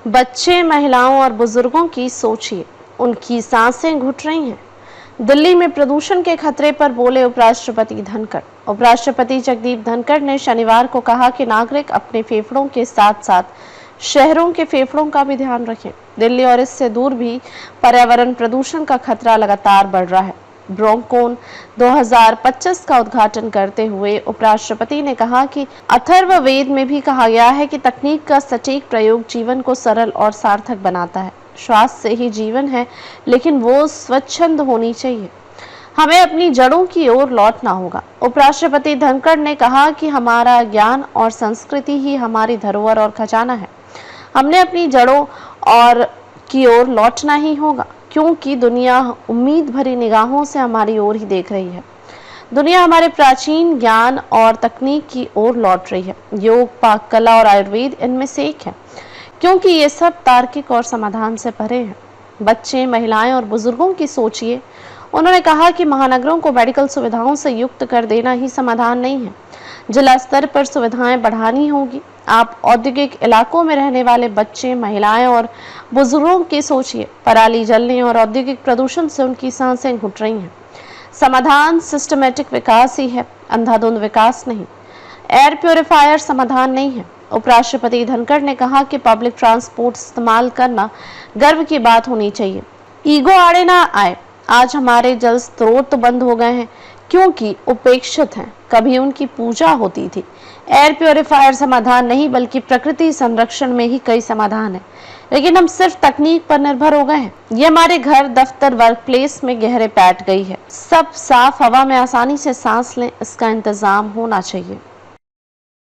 बच्चे, महिलाओं और बुजुर्गों की सोचिए, उनकी सांसें घुट रही हैं। दिल्ली में प्रदूषण के खतरे पर बोले उपराष्ट्रपति धनखड़। उपराष्ट्रपति जगदीप धनखड़ ने शनिवार को कहा कि नागरिक अपने फेफड़ों के साथ साथ शहरों के फेफड़ों का भी ध्यान रखें। दिल्ली और इससे दूर भी पर्यावरण प्रदूषण का खतरा लगातार बढ़ रहा है। ब्रोंकॉन 2025 का उद्घाटन करते हुए उपराष्ट्रपति ने कहा कि अथर्ववेद में भी कहा गया है कि तकनीक का सटीक प्रयोग जीवन को सरल और सार्थक बनाता है। श्वास से ही जीवन है, लेकिन वो स्वच्छंद होनी चाहिए। हमें अपनी जड़ों की ओर लौटना होगा। उपराष्ट्रपति धनखड़ ने कहा कि हमारा ज्ञान और संस्कृति ही हमारी धरोहर और खजाना है। हमने अपनी जड़ों और की ओर लौटना ही होगा, क्योंकि दुनिया उम्मीद भरी निगाहों से हमारी ओर ही देख रही है। दुनिया हमारे प्राचीन ज्ञान और तकनीक की ओर लौट रही है। योग, पाक कला और आयुर्वेद इनमें से एक है, क्योंकि ये सब तार्किक और समाधान से परे हैं। बच्चे, महिलाएं और बुजुर्गों की सोचिए। उन्होंने कहा कि महानगरों को मेडिकल सुविधाओं से युक्त कर देना ही समाधान नहीं है, जिला स्तर पर सुविधाएं बढ़ानी होगी। आप औद्योगिक इलाकों में रहने वाले बच्चे, महिलाएं और बुजुर्गों की सोचिए। पराली जलने और औद्योगिक प्रदूषण से उनकी सांसें घुट रही हैं। समाधान सिस्टमेटिक विकास ही है, अंधाधुंध विकास नहीं। एयर प्योरीफायर समाधान नहीं है। उपराष्ट्रपति धनखड़ ने कहा कि पब्लिक ट्रांसपोर्ट इस्तेमाल करना गर्व की बात होनी चाहिए। ईगो आड़े ना आए। आज हमारे जल स्रोत तो बंद हो गए हैं क्योंकि उपेक्षित हैं। कभी उनकी पूजा होती थी। एयर प्योरीफायर समाधान नहीं, बल्कि प्रकृति संरक्षण में ही कई समाधान है, लेकिन हम सिर्फ तकनीक पर निर्भर हो गए हैं। ये हमारे घर, दफ्तर, वर्क प्लेस में गहरे बैठ गई है। सब साफ हवा में आसानी से सांस लें, इसका इंतजाम होना चाहिए।